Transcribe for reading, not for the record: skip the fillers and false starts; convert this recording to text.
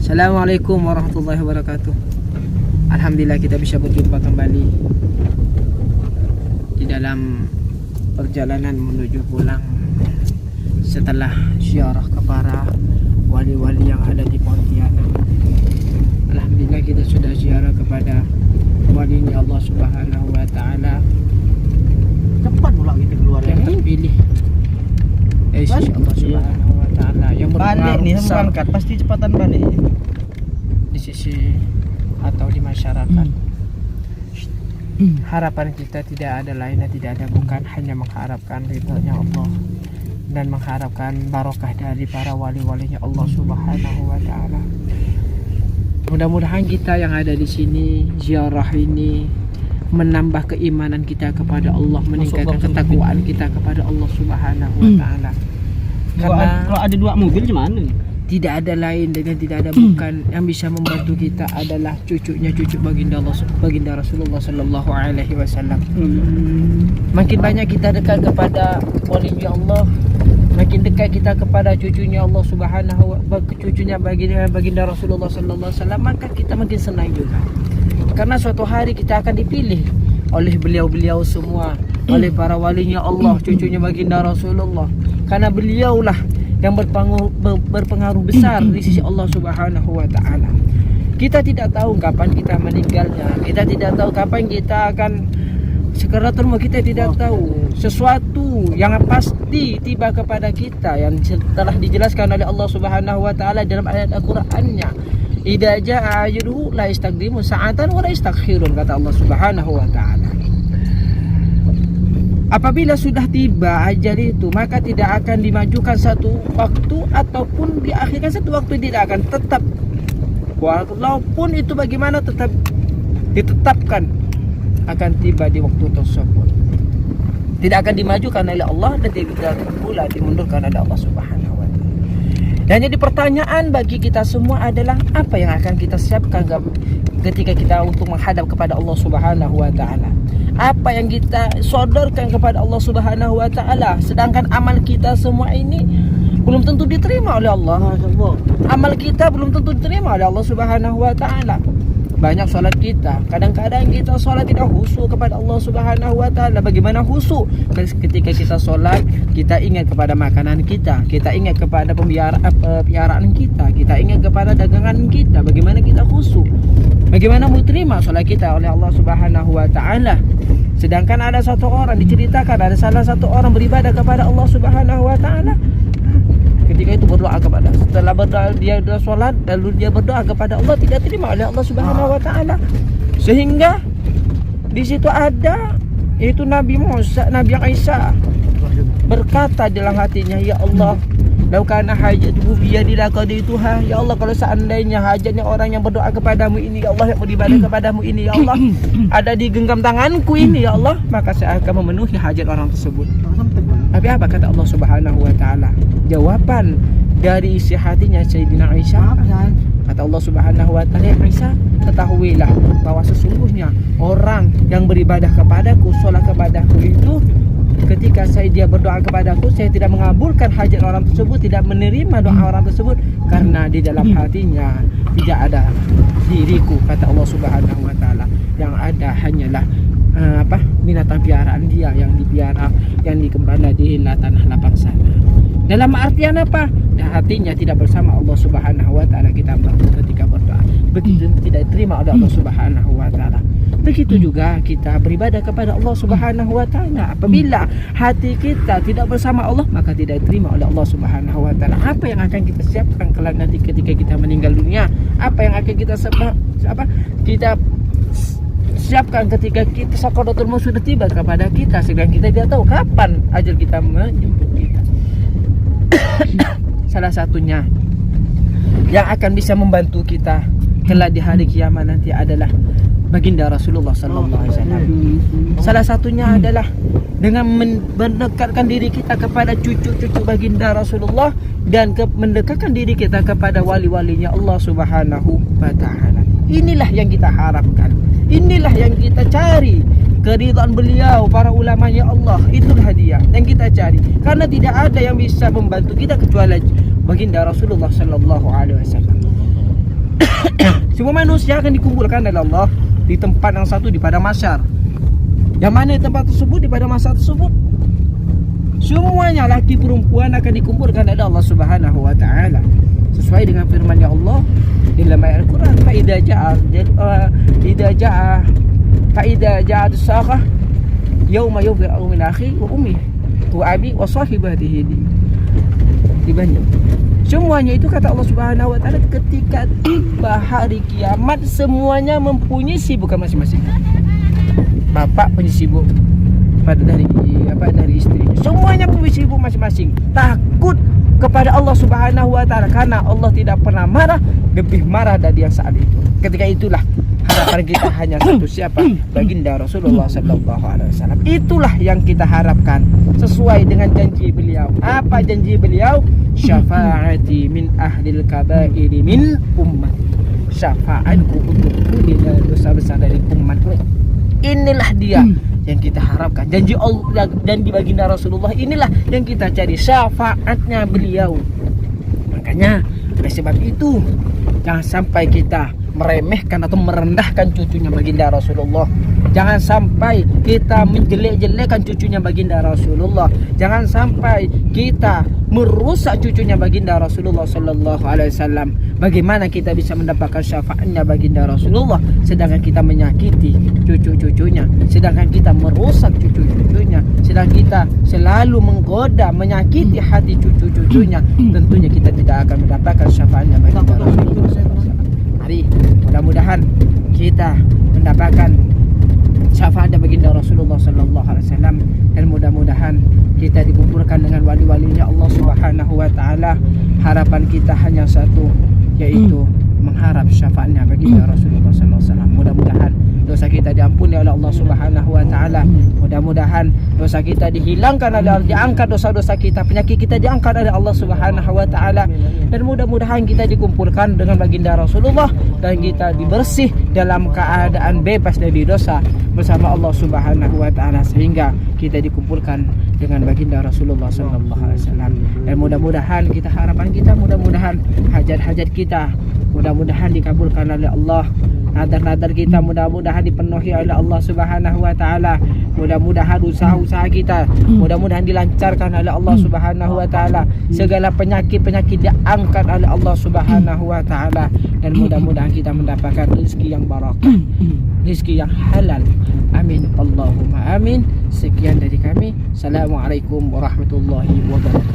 Assalamualaikum warahmatullahi wabarakatuh. Alhamdulillah kita bisa berjumpa kembali di dalam perjalanan menuju pulang setelah ziarah kepada wali-wali yang ada di Pontianak. Alhamdulillah kita sudah ziarah kepada walinya Allah Subhanahu wa taala. Cepat pula kita keluar Yang terpilih Allah Subhanahu wa taala yang balik nih berangkat pasti cepatan balik di sisi atau di masyarakat. Harapan kita tidak ada lain dan tidak ada bukan hanya mengharapkan ridhonya Allah dan mengharapkan barokah dari para wali-walinya Allah Subhanahu wa taala. Mudah-mudahan kita yang ada di sini ziarah ini menambah keimanan kita kepada Allah, meningkatkan ketakwaan kita kepada Allah Subhanahu wa taala. Karena kalau ada dua mobil gimana? Tidak ada lain dan tidak ada bukan yang bisa membantu kita adalah cucu baginda Rasulullah sallallahu alaihi wasallam. Makin banyak kita dekat kepada wali Allah, makin dekat kita kepada cucunya Allah Subhanahu wa cucunya baginda Rasulullah sallallahu alaihi wasallam, maka kita makin senang juga. Karena suatu hari kita akan dipilih oleh beliau-beliau semua, oleh para walinya Allah, cucunya baginda Rasulullah. Karena beliaulah yang berpengaruh besar di sisi Allah Subhanahu wa taala. Kita tidak tahu kapan kita meninggalnya, kita tidak tahu kapan kita akan sekaratul maut, kita tidak tahu. Sesuatu yang pasti tiba kepada kita yang telah dijelaskan oleh Allah Subhanahu wa taala dalam ayat Al-Qur'annya. Idza jaa ajaluhu la yastaqdimu sa'atan wa la yastakhirun, kata Allah Subhanahu wa taala. Apabila sudah tiba ajal itu, maka tidak akan dimajukan satu waktu ataupun diakhirkan satu waktu, tidak akan, tetap walaupun itu bagaimana tetap ditetapkan akan tiba di waktu tersebut. Tidak akan dimajukan oleh Allah dan tidak pula dimundurkan oleh Allah Subhanahu wa taala. Dan jadi pertanyaan bagi kita semua adalah apa yang akan kita siapkan ketika kita untuk menghadap kepada Allah Subhanahu wa taala. Apa yang kita sodorkan kepada Allah Subhanahu wa taala, sedangkan amal kita semua ini belum tentu diterima oleh Allah. Amal kita belum tentu diterima oleh Allah Subhanahu wa taala. Banyak solat kita, kadang-kadang kita solat tidak khusyuk kepada Allah Subhanahu wa taala. Bagaimana khusyuk? Ketika kita solat, kita ingat kepada makanan kita ingat kepada pemeliharaan kita ingat kepada dagangan kita. Bagaimana kita khusyuk? Bagaimana mau terima solat kita oleh Allah Subhanahu wa taala? Sedangkan ada satu orang diceritakan, ada salah satu orang beribadah kepada Allah Subhanahu wa taala. Ketika itu berdoa kepada, setelah berdoa dia sholat lalu dia berdoa kepada Allah, tidak terima oleh Allah Subhanahu wa taala. Sehingga di situ ada yaitu Nabi Musa, Nabi Isa berkata dalam hatinya, ya Allah, lau kana hajatuhu biyadillah qadaituha. Ya Allah, kalau seandainya hajatnya orang yang berdoa kepadamu ini, ya Allah, yang beribadah kepadamu ini, ya Allah, ada di genggam tanganku ini, ya Allah, maka saya akan memenuhi hajat orang tersebut. Tapi apa kata Allah Subhanahu wa taala? Jawaban dari isi hatinya Sayyidina Isa, kata Allah Subhanahu wa taala, Isa, ketahuilah bahwa sesungguhnya orang yang beribadah kepadaku, sholat kepadaku itu, ketika dia berdoa kepadaku, saya tidak mengabulkan hajat orang tersebut, tidak menerima doa orang tersebut, karena di dalam hatinya tidak ada diriku, kata Allah Subhanahu wa taala. Yang ada hanyalah binatang piaraan dia yang dipiara, yang dikembala di tanah lapang sana. Dalam artian apa? Ya, hatinya tidak bersama Allah Subhanahu wa taala kita ketika berdoa. Begitu tidak diterima oleh Allah Subhanahu wa taala. Begitu juga kita beribadah kepada Allah Subhanahu wa taala. Apabila hati kita tidak bersama Allah, maka tidak diterima oleh Allah Subhanahu wa taala. Apa yang akan kita siapkan kelak nanti ketika kita meninggal dunia? Apa yang akan kita siapkan ketika kita sakaratul maut sudah tiba kepada kita, sedang kita tidak tahu kapan ajal kita menjemput kita. Salah satunya yang akan bisa membantu kita kelak di hari kiamat nanti adalah baginda Rasulullah sallallahu alaihi wasallam. Salah satunya adalah dengan mendekatkan diri kita kepada cucu-cucu baginda Rasulullah dan mendekatkan diri kita kepada wali-walinya Allah Subhanahu wa taala. Inilah yang kita harapkan. Inilah yang kita cari, keridhaan beliau, para ulamanya Allah. Itulah dia yang kita cari. Karena tidak ada yang bisa membantu kita kecuali baginda Rasulullah sallallahu alaihi wasallam. Semua manusia akan dikumpulkan oleh Allah di tempat yang satu, di padang mahsyar. Yang mana tempat tersebut, di padang mahsyar tersebut, semuanya laki perempuan akan dikumpulkan oleh Allah Subhanahu wa taala. Sesuai dengan firman-Nya Allah di dalam ayat Al-Qur'an, fa idza ja'at as-saaqah yauma yufirru min akhi wa ummi wa abi wa sahibatihi. Tibanya semuanya itu kata Allah Subhanahu wa taala, ketika tiba hari kiamat semuanya mempunyai sibukan masing-masing. Bapak punya sibuk pada dari istrinya, semuanya punya sibuk masing-masing, takut kepada Allah Subhanahu wa taala, karena Allah tidak pernah marah, lebih marah dari yang saat itu. Ketika itulah harapan kita hanya satu, siapa? Baginda Rasulullah sallallahu alaihi wasallam. Itulah yang kita harapkan sesuai dengan janji beliau. Apa janji beliau? Syafaati min ahlil kabairi min ummati. Syafaatku untukku di dosa besar dari umatku. Inilah dia yang kita harapkan. Janji Allah, janji baginda Rasulullah, inilah yang kita cari, syafaatnya beliau. Makanya oleh sebab itu jangan sampai kita meremehkan atau merendahkan cucunya baginda Rasulullah. Jangan sampai kita menjelek-jelekkan cucunya baginda Rasulullah. Jangan sampai kita merusak cucunya baginda Rasulullah sallallahu alaihi wasallam. Bagaimana kita bisa mendapatkan syafaatnya baginda Rasulullah sedangkan kita menyakiti cucu-cucunya, sedangkan kita merusak cucu-cucunya, sedangkan kita selalu menggoda, menyakiti hati cucu-cucunya. Tentunya kita tidak akan mendapatkan syafaatnya baginda Rasulullah sallallahu alaihi wasallam. Mari mudah-mudahan kita mendapatkan syafaat baginda Rasulullah sallallahu alaihi wasallam, dan mudah-mudahan kita dikumpulkan dengan wali-walinya Allah Subhanahu wa taala. Harapan kita hanya satu, yaitu mengharap syafaatnya baginda Rasulullah sallallahu alaihi wasallam. Mudah-mudahan dosa kita diampuni oleh Allah Subhanahu wa taala. Mudah-mudahan dosa kita dihilangkan oleh Allah, diangkat dosa-dosa kita, penyakit kita diangkat oleh Allah Subhanahu wa taala. Dan mudah-mudahan kita dikumpulkan dengan baginda Rasulullah dan kita dibersih dalam keadaan bebas dari dosa bersama Allah Subhanahu wa taala, sehingga kita dikumpulkan dengan baginda Rasulullah sallallahu alaihi wasallam. Dan mudah-mudahan kita, harapan kita, mudah-mudahan hajat-hajat kita mudah-mudahan dikabulkan oleh Allah. Nadar-nadar kita mudah-mudahan dipenuhi oleh Allah Subhanahu wa taala. Mudah-mudahan usaha-usaha kita mudah-mudahan dilancarkan oleh Allah Subhanahu wa taala. Segala penyakit-penyakit diangkat oleh Allah Subhanahu wa taala, dan mudah-mudahan kita mendapatkan rezeki yang barakah, rezeki yang halal. Amin Allahumma amin. Sekian dari kami. Assalamualaikum warahmatullahi wabarakatuh.